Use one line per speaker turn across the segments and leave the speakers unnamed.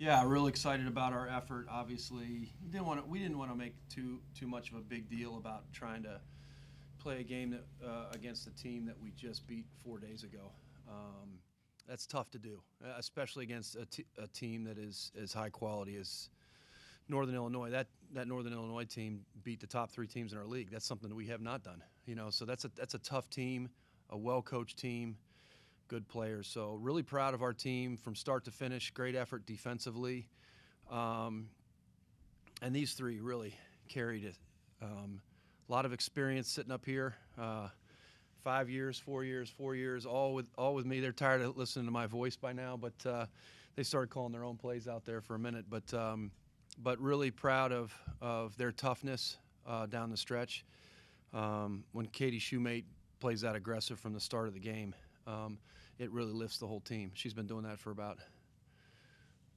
Yeah, real excited about our effort. Obviously, we didn't want to make too much of a big deal about trying to play a game that against a team that we just beat 4 days ago. That's tough to do, especially against a team that is as high quality as Northern Illinois. That Northern Illinois team beat the top 3 teams in our league. That's something that we have not done. So that's a tough team, a well-coached team, good players. So really proud of our team from start to finish. Great effort defensively, and these 3 really carried it. A lot of experience sitting up here. 5 years, 4 years, 4 years, all with me. They're tired of listening to my voice by now, but they started calling their own plays out there for a minute. But really proud of their toughness down the stretch. When Katie Shumate plays that aggressive from the start of the game, it really lifts the whole team. She's been doing that for about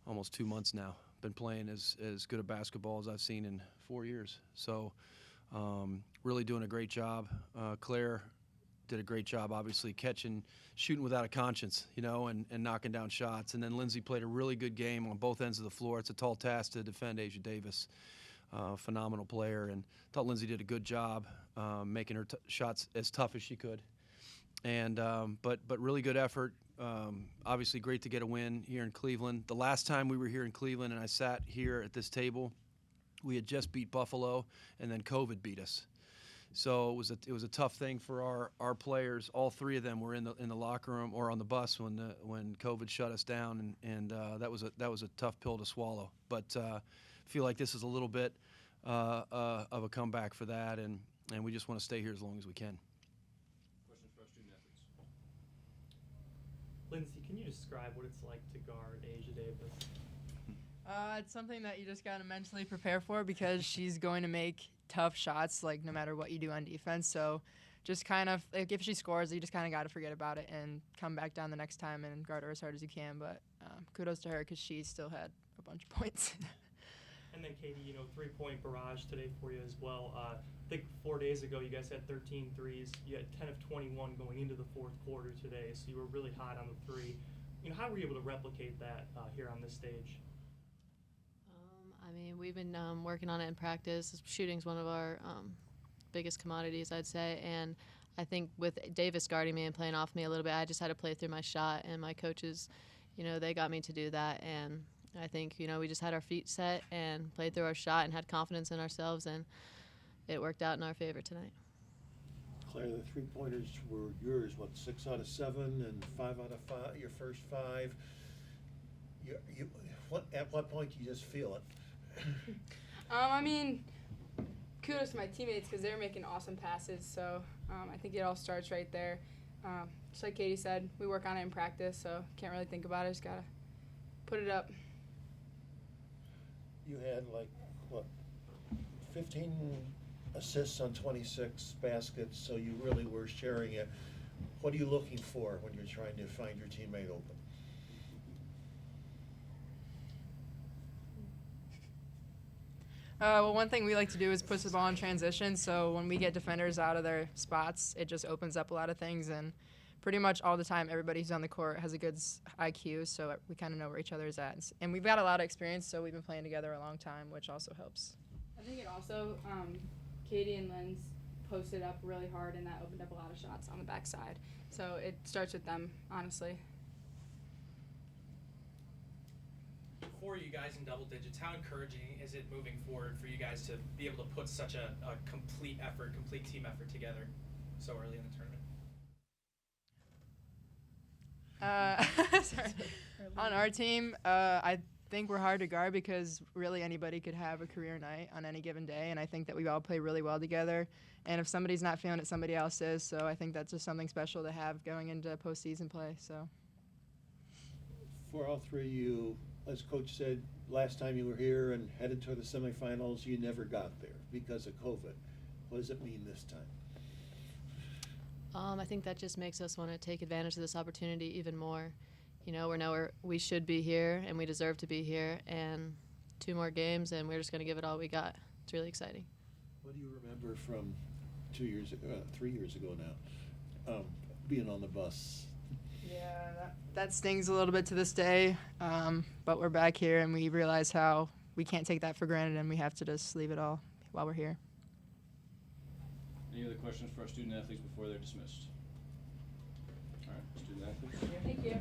almost 2 months now. Been playing as good a basketball as I've seen in 4 years. So really doing a great job. Clare did a great job, obviously, shooting without a conscience, and knocking down shots. And then Lindsey played a really good game on both ends of the floor. It's a tall task to defend Asia Davis. Phenomenal player. And thought Lindsey did a good job making her shots as tough as she could. And but really good effort. Obviously great to get a win here in Cleveland. The last time we were here in Cleveland and I sat here at this table, we had just beat Buffalo, and then COVID beat us. So it was a tough thing for our players. All 3 of them were in the locker room or on the bus when COVID shut us down, and that was a tough pill to swallow. But feel like this is a little bit of a comeback for that, and we just want to stay here as long as we can.
Questions for our student athletes.
Lindsey, can you describe what it's like to guard Asia Davis?
It's something that you just got to mentally prepare for because she's going to make tough shots, like, no matter what you do on defense. So just kind of, like, if she scores, you just kind of got to forget about it and come back down the next time and guard her as hard as you can. But kudos to her because she still had a bunch of points.
And then, Katie, 3-point barrage today for you as well. I think 4 days ago you guys had 13 threes. You had 10 of 21 going into the fourth quarter today, so you were really hot on the 3. How were you able to replicate that here on this stage?
We've been working on it in practice. Shooting's one of our biggest commodities, I'd say. And I think with Davis guarding me and playing off me a little bit, I just had to play through my shot. And my coaches, they got me to do that. And I think, we just had our feet set and played through our shot and had confidence in ourselves. And it worked out in our favor tonight.
Claire, the 3-pointers were yours, 6 out of 7 and 5 out of 5, your first 5. At what point do you just feel it?
Kudos to my teammates because they're making awesome passes. So I think it all starts right there. Just like Katie said, we work on it in practice, so can't really think about it. Just got to put it up.
You had, 15 assists on 26 baskets, so you really were sharing it. What are you looking for when you're trying to find your teammate open?
Well, one thing we like to do is push the ball in transition, so when we get defenders out of their spots, it just opens up a lot of things, and pretty much all the time, everybody who's on the court has a good IQ, so we kind of know where each other is at. And we've got a lot of experience, so we've been playing together a long time, which also helps.
I think it also, Katie and Lynn's posted up really hard, and that opened up a lot of shots on the backside. So it starts with them, honestly.
For you guys in double digits, how encouraging is it moving forward for you guys to be able to put such a complete team effort together so early in the tournament?
Sorry. On our team, I think we're hard to guard because really anybody could have a career night on any given day, and I think that we all play really well together. And if somebody's not feeling it, somebody else is. So I think that's just something special to have going into postseason play. So
For all 3 of you, as Coach said, last time you were here and headed to the semifinals, you never got there because of COVID. What does it mean this time?
I think that just makes us want to take advantage of this opportunity even more. We know we should be here and we deserve to be here, and 2 more games and we're just going to give it all we got. It's really exciting.
What do you remember from 3 years ago now, being on the bus?
Yeah, that stings a little bit to this day, but we're back here and we realize how we can't take that for granted and we have to just leave it all while we're here.
Any other questions for our student athletes before they're dismissed? All right, student athletes.
Thank you.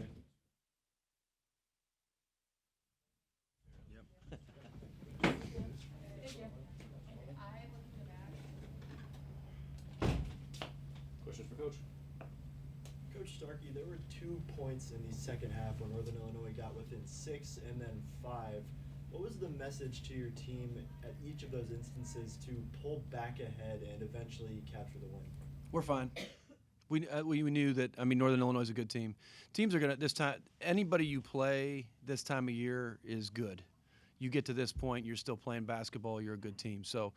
Questions for Coach?
Coach Starkey, there were 2 points in the second half when Northern Illinois got within 6 and then 5. What was the message to your team at each of those instances to pull back ahead and eventually capture the win?
We're fine. We knew that. I mean, Northern Illinois is a good team. Teams are gonna this time. Anybody you play this time of year is good. You get to this point, you're still playing basketball. You're a good team. So,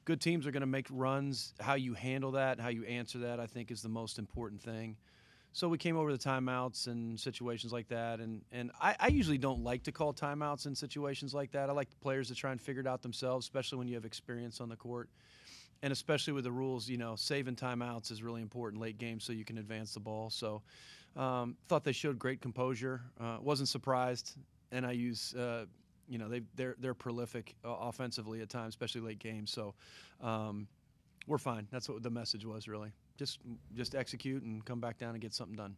good teams are gonna make runs. How you handle that, how you answer that, I think, is the most important thing. So we came over the timeouts and situations like that, and I usually don't like to call timeouts in situations like that. I like the players to try and figure it out themselves, especially when you have experience on the court. And especially with the rules, saving timeouts is really important late game so you can advance the ball. So thought they showed great composure. Wasn't surprised. NIU's, they're prolific offensively at times, especially late games. So we're fine. That's what the message was, really. Just execute and come back down and get something done.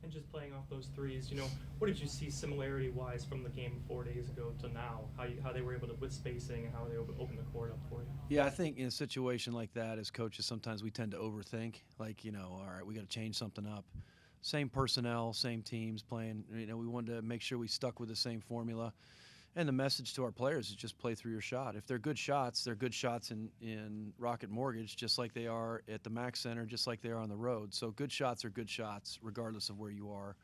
And just playing off those threes, what did you see similarity-wise from the game 4 days ago to now? How they were able to, with spacing, and how they were able to open the court up for you?
Yeah, I think in a situation like that, as coaches, sometimes we tend to overthink. Like, all right, we got to change something up. Same personnel, same teams playing. We wanted to make sure we stuck with the same formula. And the message to our players is just play through your shot. If they're good shots in Rocket Mortgage, just like they are at the Mac Center, just like they are on the road. So good shots are good shots, regardless of where you are.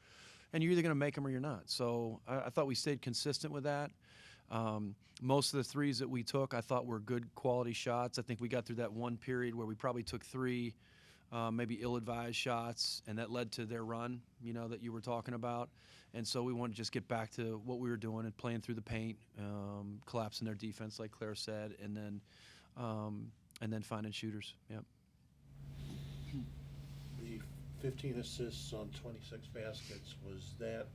And you're either going to make them or you're not. So I thought we stayed consistent with that. Most of the threes that we took, I thought were good quality shots. I think we got through that one period where we probably took 3 maybe ill-advised shots, and that led to their run, that you were talking about. And so we wanted to just get back to what we were doing and playing through the paint, collapsing their defense, like Clare said, and then finding shooters. Yep.
The 15 assists on 26 baskets, was that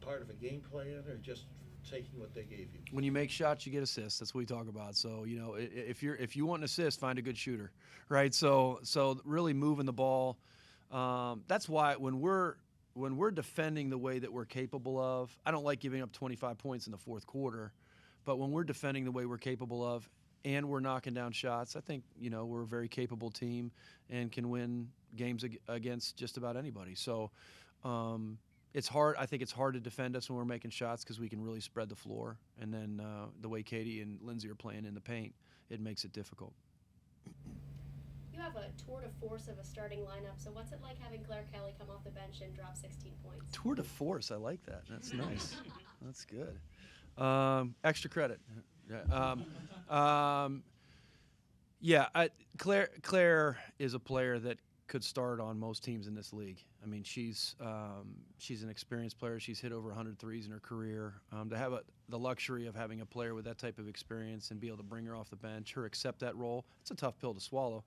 part of a game plan or just taking what they gave you?
When you make shots, you get assists. That's what we talk about. So if you want an assist, find a good shooter, right? So really moving the ball. That's why when we're defending the way that we're capable of, I don't like giving up 25 points in the fourth quarter, but when we're defending the way we're capable of and we're knocking down shots, I think we're a very capable team and can win games against just about anybody. So. It's hard. I think it's hard to defend us when we're making shots because we can really spread the floor. And then the way Katie and Lindsey are playing in the paint, it makes it difficult.
You have a tour de force of a starting lineup, so what's it like having Claire Kelly come off the bench and drop 16 points?
Tour de force, I like that. That's nice. That's good. Extra credit. Claire is a player that could start on most teams in this league. I mean, she's an experienced player. She's hit over 100 threes in her career. To have the luxury of having a player with that type of experience and be able to bring her off the bench, her accept that role, it's a tough pill to swallow,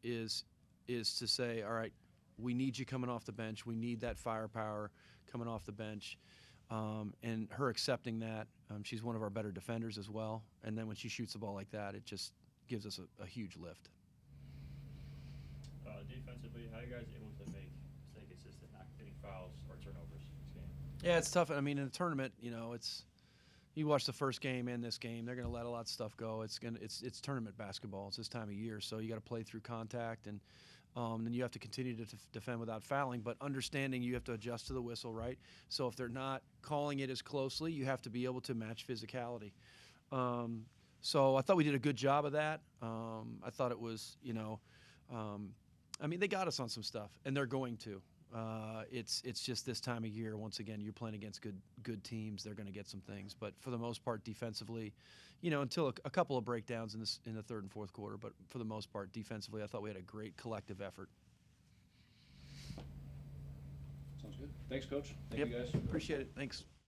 is to say, all right, we need you coming off the bench. We need that firepower coming off the bench. And her accepting that, she's one of our better defenders as well. And then when she shoots the ball like that, it just gives us a huge lift.
Defensively, how are you guys able to stay consistent, not getting fouls or turnovers this game?
Yeah, it's tough. I mean, in a tournament, it's you watch the first game and this game, they're going to let a lot of stuff go. It's tournament basketball. It's this time of year, so you got to play through contact, and then you have to continue to defend without fouling. But understanding you have to adjust to the whistle, right? So if they're not calling it as closely, you have to be able to match physicality. So I thought we did a good job of that. I thought it was, they got us on some stuff, and they're going to. It's just this time of year. Once again, you're playing against good teams. They're going to get some things, but for the most part, defensively, until a couple of breakdowns in the third and fourth quarter. But for the most part, defensively, I thought we had a great collective effort.
Sounds good. Thanks, Coach. Thank
Yep.
you guys.
Appreciate it. Thanks.